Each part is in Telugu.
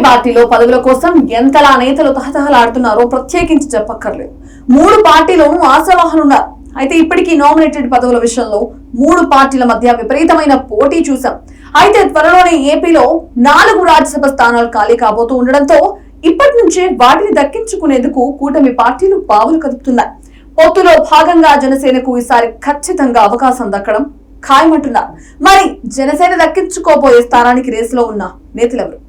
పార్టీలో పదవుల కోసం ఎంతలా నేతలు తహతహలాడుతున్నారో ప్రత్యేకించి చెప్పక్కర్లేదు. 3 పార్టీలోనూ ఆశావాహనున్నారు. అయితే ఇప్పటికీ నామినేటెడ్ పదవుల విషయంలో 3 పార్టీల మధ్య విపరీతమైన పోటీ చూసాం. అయితే త్వరలోనే ఏపీలో 4 రాజ్యసభ స్థానాలు ఖాళీ కాబోతూ ఉండడంతో ఇప్పటి నుంచే వాటిని దక్కించుకునేందుకు కూటమి పార్టీలు పావులు కదుపుతున్నాయి. పొత్తులో భాగంగా జనసేనకు ఈసారి ఖచ్చితంగా అవకాశం దక్కడం ఖాయమంటున్నారు. మరి జనసేన దక్కించుకోబోయే స్థానానికి రేసులో ఉన్న నేతలెవరు?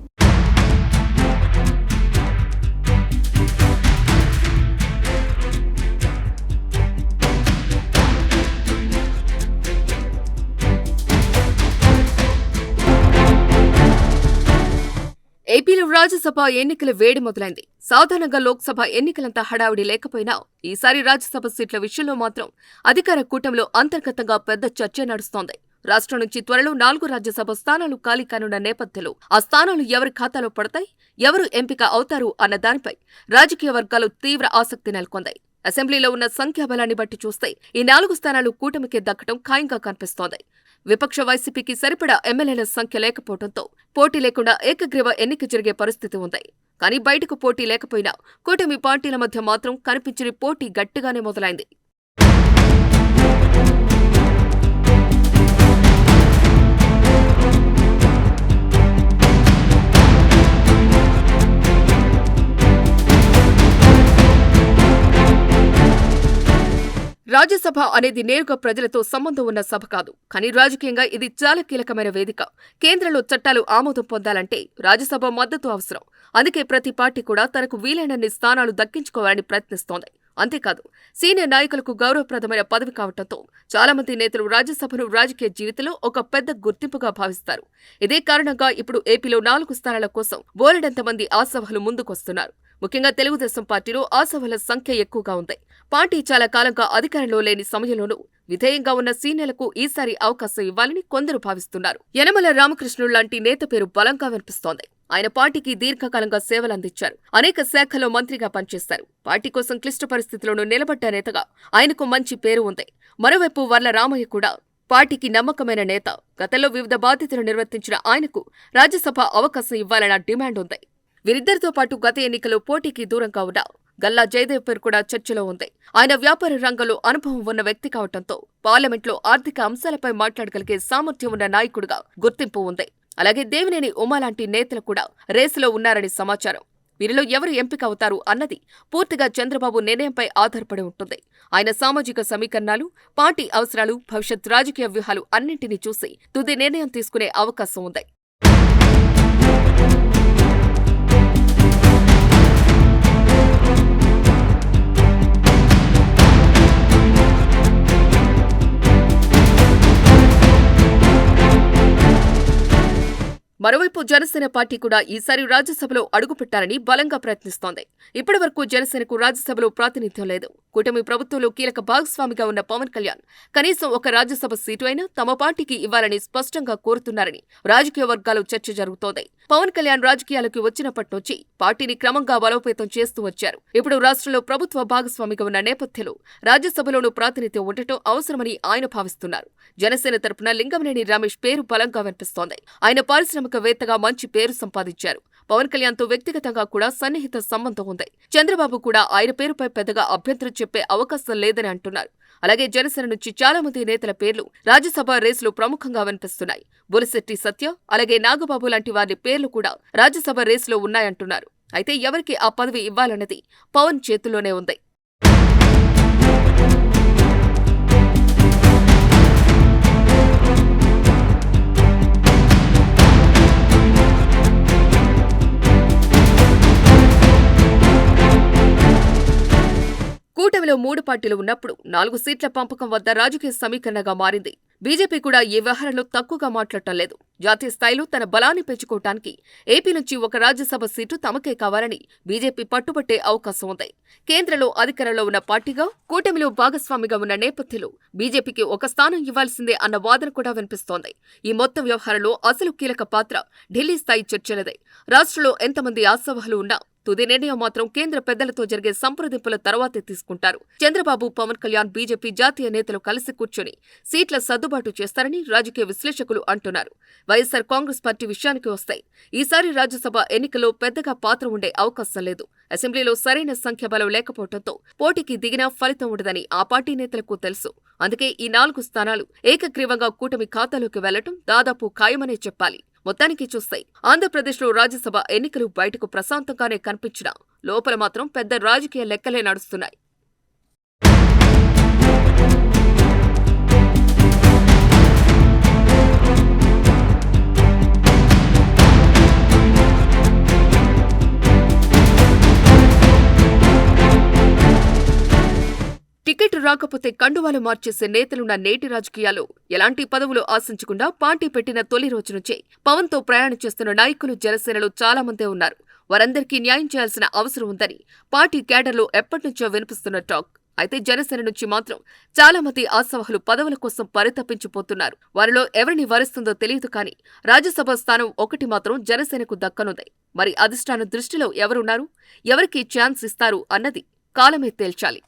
ఏపీలో రాజ్యసభ ఎన్నికల వేడి మొదలైంది. సాధారణంగా లోక్సభ ఎన్నికలంత హడావిడి లేకపోయినా ఈసారి రాజ్యసభ సీట్ల విషయంలో మాత్రం అధికార కూటమిలో అంతర్గతంగా పెద్ద చర్చ నడుస్తోంది. రాష్ట్రం నుంచి త్వరలో 4 రాజ్యసభ స్థానాలు ఖాళీ కానున్న నేపథ్యంలో ఆ స్థానాలు ఎవరి ఖాతాలో పడతాయి, ఎవరు ఎంపిక అవుతారు అన్న దానిపై రాజకీయ వర్గాలు తీవ్ర ఆసక్తి నెలకొంది. అసెంబ్లీలో ఉన్న సంఖ్యాబలాన్ని బట్టి చూస్తే ఈ 4 స్థానాలు కూటమికే దక్కడం ఖాయంగా కనిపిస్తోంది. విపక్ష వైసీపీకి సరిపడా ఎమ్మెల్యేల సంఖ్య లేకపోవడంతో పోటీ లేకుండా ఏకగ్రీవ ఎన్నిక జరిగే పరిస్థితి ఉంది. కానీ బయటకు పోటీ లేకపోయినా కూటమి పార్టీల మధ్య మాత్రం కనిపించిన పోటీ గట్టిగానే మొదలైంది. రాజ్యసభ అనేది నేరుగా ప్రజలతో సంబంధం ఉన్న సభ కాదు. కానీ రాజకీయంగా ఇది చాలా కీలకమైన వేదిక. కేంద్రంలో చట్టాలు ఆమోదం పొందాలంటే రాజ్యసభ మద్దతు అవసరం. అందుకే ప్రతి పార్టీ కూడా తనకు వీలైనన్ని స్థానాలు దక్కించుకోవాలని ప్రయత్నిస్తోంది. అంతేకాదు, సీనియర్ నాయకులకు గౌరవప్రదమైన పదవి కావడంతో చాలా మంది నేతలు రాజ్యసభను రాజకీయ జీవితంలో ఒక పెద్ద గుర్తింపుగా భావిస్తారు. ఇదే కారణంగా ఇప్పుడు ఏపీలో 4 స్థానాల కోసం బోలెడంతమంది ఆశావహులు ముందుకొస్తున్నారు. ముఖ్యంగా తెలుగుదేశం పార్టీలో ఆశావహుల సంఖ్య ఎక్కువగా ఉంది. పార్టీ చాలా కాలంగా అధికారంలో లేని సమయంలోనూ విధేయంగా ఉన్న సీనియర్లకు ఈసారి అవకాశం ఇవ్వాలని కొందరు భావిస్తున్నారు. యనమల రామకృష్ణుడు లాంటి నేత పేరు బలంగా వినిపిస్తోంది. ఆయన పార్టీకి దీర్ఘకాలంగా సేవలందించారు. అనేక శాఖల్లో మంత్రిగా పనిచేశారు. పార్టీ కోసం క్లిష్ట పరిస్థితుల్లోనూ నిలబడ్డ నేతగా ఆయనకు మంచి పేరు ఉంది. మరోవైపు వర్ల రామయ్య కూడా పార్టీకి నమ్మకమైన నేత. గతంలో వివిధ బాధ్యతలు నిర్వర్తించిన ఆయనకు రాజ్యసభ అవకాశం ఇవ్వాలన్న డిమాండ్ ఉంది. వీరిద్దరితో పాటు గత ఎన్నికల్లో పోటీకి దూరంగా ఉన్న గల్లా జయదేవ్ పేరు కూడా చర్చలో ఉంది. ఆయన వ్యాపార రంగంలో అనుభవం ఉన్న వ్యక్తి కావడంతో పార్లమెంట్లో ఆర్థిక అంశాలపై మాట్లాడగలిగే సామర్థ్యం ఉన్న నాయకుడిగా గుర్తింపు ఉంది. అలాగే దేవినేని ఉమా లాంటి నేతలు కూడా రేసులో ఉన్నారని సమాచారం. వీరిలో ఎవరు ఎంపిక అవుతారు అన్నది పూర్తిగా చంద్రబాబు నిర్ణయంపై ఆధారపడి ఉంటుంది. ఆయన సామాజిక సమీకరణాలు, పార్టీ అవసరాలు, భవిష్యత్ రాజకీయ వ్యూహాలు అన్నింటినీ చూసి తుది నిర్ణయం తీసుకునే అవకాశం ఉంది. మరోవైపు జనసేన పార్టీ కూడా ఈసారి రాజ్యసభలో అడుగుపెట్టాలని బలంగా ప్రయత్నిస్తోంది. ఇప్పటివరకు జనసేనకు రాజ్యసభలో ప్రాతినిధ్యం లేదు. కూటమి ప్రభుత్వంలో కీలక భాగస్వామిగా ఉన్న పవన్ కళ్యాణ్ కనీసం ఒక రాజ్యసభ సీటు అయినా తమ పార్టీకి ఇవ్వాలని స్పష్టంగా కోరుతున్నారని రాజకీయ వర్గాల్లో చర్చ జరుగుతోంది. పవన్ కళ్యాణ్ రాజకీయాలకు వచ్చినప్పటి నుంచి పార్టీని క్రమంగా బలోపేతం చేస్తూ వచ్చారు. ఇప్పుడు రాష్ట్రంలో ప్రభుత్వ భాగస్వామిగా ఉన్న నేపథ్యంలో రాజ్యసభలోనూ ప్రాతినిధ్యం ఉండటం అవసరమని ఆయన భావిస్తున్నారు. జనసేన తరపున లింగంనేని రమేష్ పేరు బలంగా వినిపిస్తోంది. ఆయన పారిశ్రామికవేత్తగా మంచి పేరు సంపాదించారు. పవన్ కళ్యాణ్తో వ్యక్తిగతంగా కూడా సన్నిహిత సంబంధం ఉంది. చంద్రబాబు కూడా ఆయన పేరుపై పెద్దగా అభ్యంతరం చెప్పే అవకాశం లేదని అంటున్నారు. అలాగే జనసేన నుంచి చాలా మంది నేతల పేర్లు రాజ్యసభ రేసులో ప్రముఖంగా వినిపిస్తున్నాయి. బొలిశెట్టి సత్య, అలాగే నాగబాబు లాంటి వారి పేర్లు కూడా రాజ్యసభ రేసులో ఉన్నాయంటున్నారు. అయితే ఎవరికి ఆ పదవి ఇవ్వాలన్నది పవన్ చేతుల్లోనే ఉంది. కూటమిలో 3 పార్టీలు ఉన్నప్పుడు 4 సీట్ల పంపకం వద్ద రాజకీయ సమీకరణగా మారింది. బీజేపీ కూడా ఈ వ్యవహారంలో తక్కువగా మాట్లాడటం లేదు. జాతీయ స్థాయిలో తన బలాన్ని పెంచుకోవటానికి ఏపీ నుంచి ఒక రాజ్యసభ సీటు తమకే కావాలని బీజేపీ పట్టుబట్టే అవకాశం ఉంది. కేంద్రంలో అధికారంలో ఉన్న పార్టీగా కూటమిలో భాగస్వామిగా ఉన్న నేపథ్యంలో బీజేపీకి ఒక స్థానం ఇవ్వాల్సిందే అన్న వాదన కూడా వినిపిస్తోంది. ఈ మొత్తం వ్యవహారంలో అసలు కీలక పాత్ర ఢిల్లీ స్థాయి చర్చలదే. రాష్ట్రంలో ఎంతమంది ఆశావహులు ఉన్నా తుది నిర్ణయం మాత్రం కేంద్ర పెద్దలతో జరిగే సంప్రదింపుల తర్వాతే తీసుకుంటారు. చంద్రబాబు, పవన్ కళ్యాణ్, బీజేపీ జాతీయ నేతలు కలిసి కూర్చొని సీట్ల సర్దుబాటు చేస్తారని రాజకీయ విశ్లేషకులు అంటున్నారు. వైఎస్సార్ కాంగ్రెస్ పార్టీ విషయానికి వస్తే ఈసారి రాజ్యసభ ఎన్నికల్లో పెద్దగా పాత్ర ఉండే అవకాశం లేదు. అసెంబ్లీలో సరైన సంఖ్యాబలం లేకపోవడంతో పోటీకి దిగినా ఫలితం ఉండదని ఆ పార్టీ నేతలకు తెలుసు. అందుకే ఈ 4 స్థానాలు ఏకగ్రీవంగా కూటమి ఖాతాలోకి వెళ్లటం దాదాపు ఖాయమనే చెప్పాలి. మొత్తానికి చూస్తే ఆంధ్రప్రదేశ్లో రాజ్యసభ ఎన్నికలు బయటకు ప్రశాంతంగానే కనిపించినా లోపల మాత్రం పెద్ద రాజకీయ లెక్కలే నడుస్తున్నాయి. టికెట్ రాకపోతే కండువాలు మార్చేసే నేతలున్న నేటి రాజకీయాల్లో ఎలాంటి పదవులు ఆశించకుండా పార్టీ పెట్టిన తొలి రోజు నుంచే పవన్ తో ప్రయాణం చేస్తున్న నాయకులు జనసేనలో చాలా మందే ఉన్నారు. వారందరికీ న్యాయం చేయాల్సిన అవసరం ఉందని పార్టీ క్యాడర్లో ఎప్పటినుంచో వినిపిస్తున్న టాక్. అయితే జనసేన నుంచి మాత్రం చాలా మంది ఆశావహులు పదవుల కోసం పరితపించిపోతున్నారు. వారిలో ఎవరిని వరిస్తుందో తెలియదు కానీ రాజ్యసభ స్థానం ఒకటి మాత్రం జనసేనకు దక్కనుంది. మరి అధిష్టానం దృష్టిలో ఎవరున్నారు, ఎవరికి ఛాన్స్ ఇస్తారు అన్నది కాలమే తేల్చాలి.